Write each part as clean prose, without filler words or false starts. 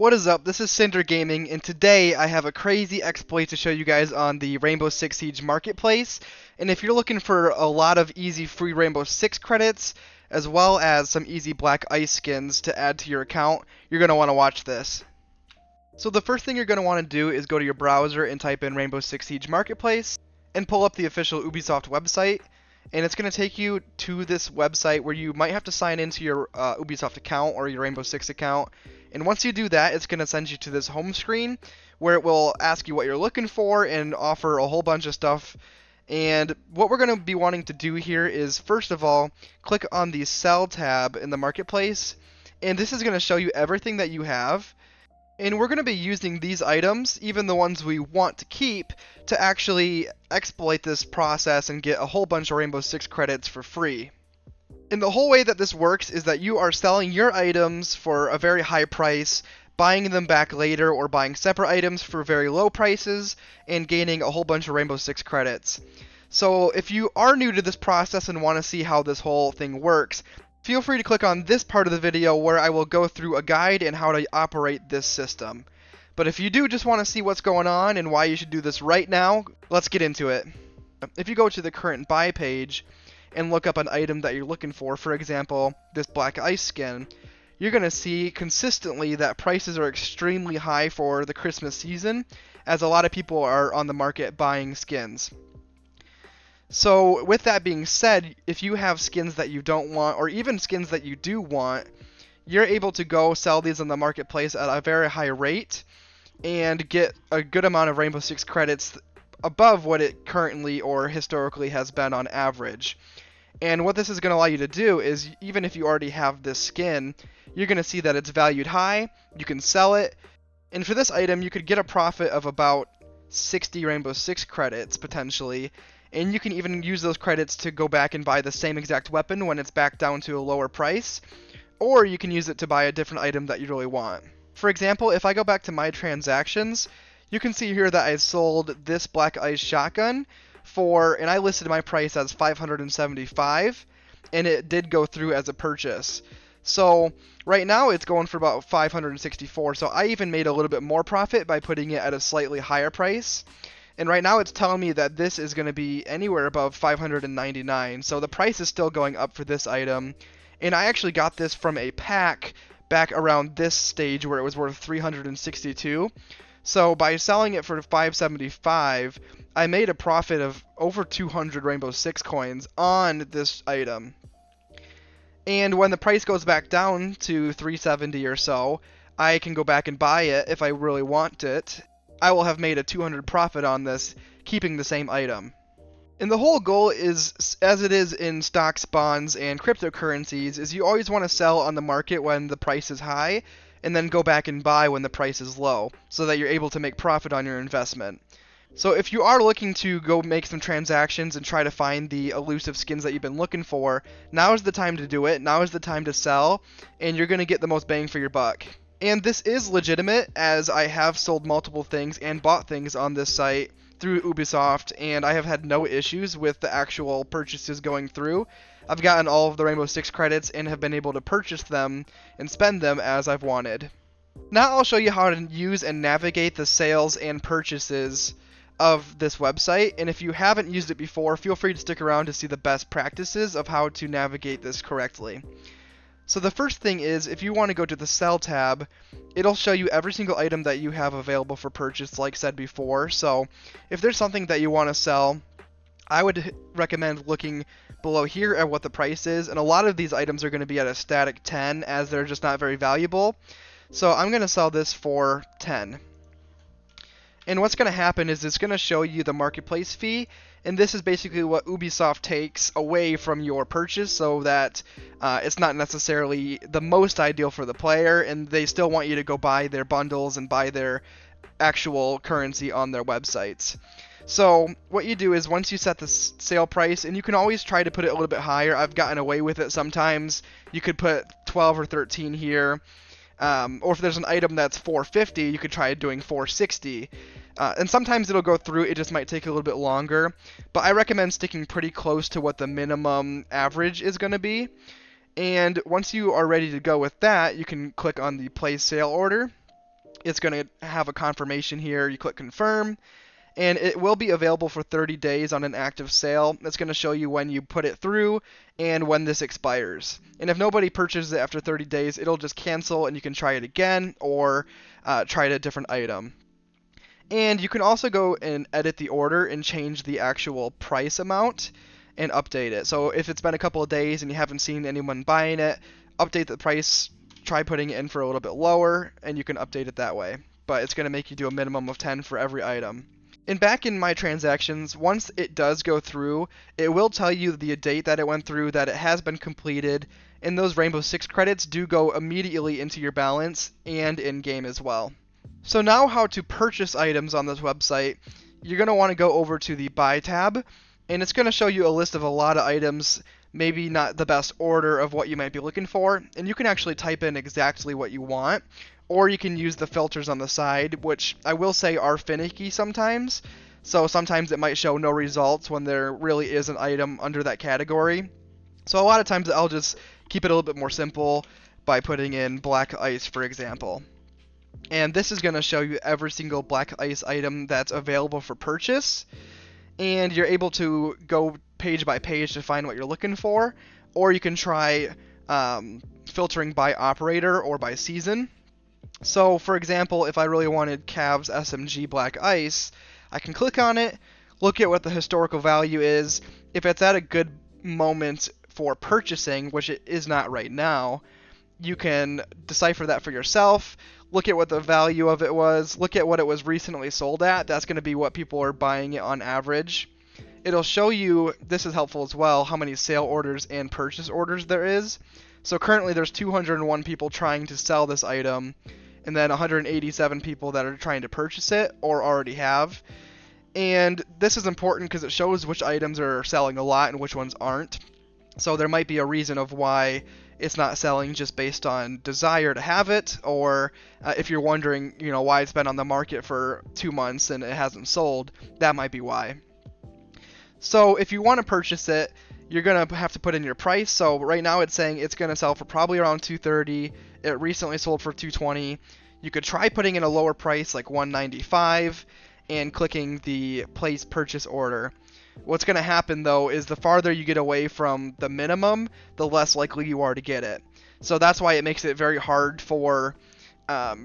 What is up? This is Cinder Gaming, and today I have a crazy exploit to show you guys on the Rainbow Six Siege marketplace. And if you're looking for a lot of easy free Rainbow Six credits, as well as some easy black ice skins to add to your account, you're going to want to watch this. So the first thing you're going to want to do is go to your browser and type in Rainbow Six Siege Marketplace, and pull up the official Ubisoft website. And it's going to take you to this website where you might have to sign into your Ubisoft account or your Rainbow Six account. And once you do that, it's going to send you to this home screen where it will ask you what you're looking for and offer a whole bunch of stuff. And what we're going to be wanting to do here is, first of all, click on the Sell tab in the marketplace. And this is going to show you everything that you have. And we're going to be using these items, even the ones we want to keep, to actually exploit this process and get a whole bunch of Rainbow Six credits for free. And the whole way that this works is that you are selling your items for a very high price, buying them back later, or buying separate items for very low prices, and gaining a whole bunch of Rainbow Six credits. So if you are new to this process and want to see how this whole thing works, feel free to click on this part of the video where I will go through a guide and how to operate this system. But if you do just want to see what's going on and why you should do this right now, let's get into it. If you go to the current buy page and look up an item that you're looking for example, this black ice skin, you're going to see consistently that prices are extremely high for the Christmas season, as a lot of people are on the market buying skins. So with that being said, if you have skins that you don't want, or even skins that you do want, you're able to go sell these on the marketplace at a very high rate and get a good amount of Rainbow Six credits above what it currently or historically has been on average. And what this is going to allow you to do is, even if you already have this skin, you're going to see that it's valued high, you can sell it, and for this item you could get a profit of about 60 Rainbow Six credits potentially. And you can even use those credits to go back and buy the same exact weapon when it's back down to a lower price, or you can use it to buy a different item that you really want. For example, if I go back to my transactions, you can see here that I sold this black ice shotgun and I listed my price as 575, and it did go through as a purchase. So right now it's going for about 564, so I even made a little bit more profit by putting it at a slightly higher price. And right now it's telling me that this is going to be anywhere above 599, so the price is still going up for this item. And I actually got this from a pack back around this stage where it was worth 362. So by selling it for 575, I made a profit of over 200 Rainbow Six coins on this item. And when the price goes back down to 370 or so, I can go back and buy it if I really want it. I will have made a 200 profit on this, keeping the same item. And the whole goal is, as it is in stocks, bonds, and cryptocurrencies, is you always want to sell on the market when the price is high, and then go back and buy when the price is low, so that you're able to make profit on your investment. So if you are looking to go make some transactions and try to find the elusive skins that you've been looking for, now is the time to do it, now is the time to sell, and you're going to get the most bang for your buck. And this is legitimate, as I have sold multiple things and bought things on this site through Ubisoft, and I have had no issues with the actual purchases going through. I've gotten all of the Rainbow Six credits and have been able to purchase them and spend them as I've wanted. Now I'll show you how to use and navigate the sales and purchases of this website, and if you haven't used it before, feel free to stick around to see the best practices of how to navigate this correctly. So the first thing is, if you want to go to the Sell tab, it'll show you every single item that you have available for purchase, like said before. So if there's something that you want to sell, I would recommend looking below here at what the price is, and a lot of these items are going to be at a static 10, as they're just not very valuable. So I'm going to sell this for 10. And what's going to happen is it's going to show you the marketplace fee, and this is basically what Ubisoft takes away from your purchase, so that it's not necessarily the most ideal for the player, and they still want you to go buy their bundles and buy their actual currency on their websites. So what you do is, once you set the sale price, and you can always try to put it a little bit higher, I've gotten away with it sometimes, you could put 12 or 13 here. Or if there's an item that's 450, you could try doing 460. And sometimes it'll go through, it just might take a little bit longer. But I recommend sticking pretty close to what the minimum average is going to be. And once you are ready to go with that, you can click on the place sale order. it's going to have a confirmation here. You click confirm, and it will be available for 30 days on an active sale. It's going to show you when you put it through and when this expires. And if nobody purchases it after 30 days, it'll just cancel and you can try it again or try a different item. And you can also go and edit the order and change the actual price amount and update it. So if it's been a couple of days and you haven't seen anyone buying it, update the price, try putting it in for a little bit lower, and you can update it that way. But it's going to make you do a minimum of 10 for every item. And back in my transactions, once it does go through, it will tell you the date that it went through, that it has been completed, and those Rainbow Six credits do go immediately into your balance and in-game as well. So now how to purchase items on this website. You're going to want to go over to the Buy tab, and it's going to show you a list of a lot of items, maybe not the best order of what you might be looking for, and you can actually type in exactly what you want, or you can use the filters on the side, which I will say are finicky sometimes. So sometimes it might show no results when there really is an item under that category. So a lot of times I'll just keep it a little bit more simple by putting in black ice, for example. And this is going to show you every single black ice item that's available for purchase. And you're able to go page by page to find what you're looking for. Or you can try filtering by operator or by season. So, for example, if I really wanted Cavs SMG Black Ice, I can click on it, look at what the historical value is. If it's at a good moment for purchasing, which it is not right now, you can decipher that for yourself, look at what the value of it was, look at what it was recently sold at. That's going to be what people are buying it on average. It'll show you, this is helpful as well, how many sale orders and purchase orders there is. So currently there's 201 people trying to sell this item, and then 187 people that are trying to purchase it or already have. And this is important because it shows which items are selling a lot and which ones aren't. So there might be a reason of why it's not selling just based on desire to have it, or if you're wondering, why it's been on the market for 2 months and it hasn't sold, that might be why. So if you want to purchase it, you're going to have to put in your price. So right now it's saying it's going to sell for probably around $230. It recently sold for $220. You could try putting in a lower price like $195 and clicking the place purchase order. What's going to happen though is the farther you get away from the minimum, the less likely you are to get it. So that's why it makes it very hard for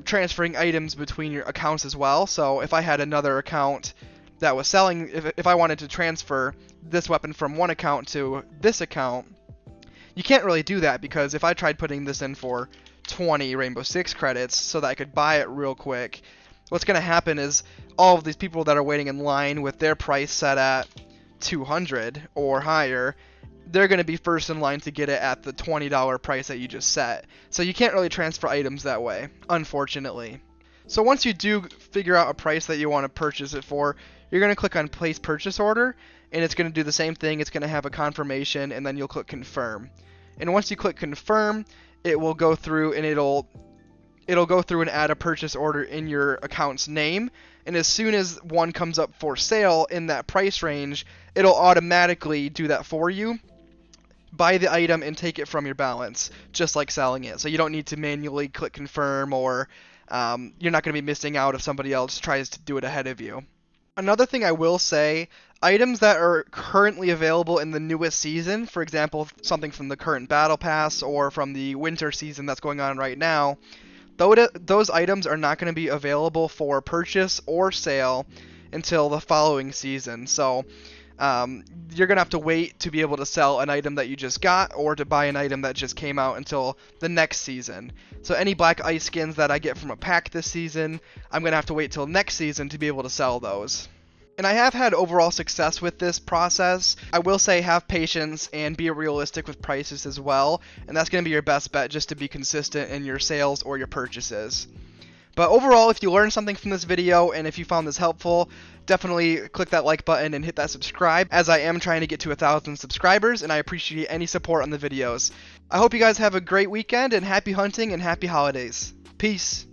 transferring items between your accounts as well. So if I had another account that was selling, if I wanted to transfer this weapon from one account to this account, you can't really do that, because if I tried putting this in for 20 Rainbow Six credits so that I could buy it real quick, what's going to happen is all of these people that are waiting in line with their price set at 200 or higher, they're going to be first in line to get it at the $20 price that you just set. So you can't really transfer items that way, unfortunately. So once you do figure out a price that you want to purchase it for, you're going to click on place purchase order, and it's going to do the same thing. It's going to have a confirmation, and then you'll click confirm. And once you click confirm, it will go through and it'll go through and add a purchase order in your account's name. And as soon as one comes up for sale in that price range, it'll automatically do that for you. Buy the item and take it from your balance, just like selling it. So you don't need to manually click confirm, or you're not going to be missing out if somebody else tries to do it ahead of you. Another thing I will say, items that are currently available in the newest season, for example, something from the current Battle Pass or from the winter season that's going on right now, those items are not going to be available for purchase or sale until the following season. So you're going to have to wait to be able to sell an item that you just got, or to buy an item that just came out, until the next season. So any black ice skins that I get from a pack this season, I'm going to have to wait till next season to be able to sell those. And I have had overall success with this process. I will say have patience and be realistic with prices as well, and that's going to be your best bet, just to be consistent in your sales or your purchases. But overall, if you learned something from this video and if you found this helpful, definitely click that like button and hit that subscribe, as I am trying to get to 1,000 subscribers, and I appreciate any support on the videos. I hope you guys have a great weekend, and happy hunting and happy holidays. Peace.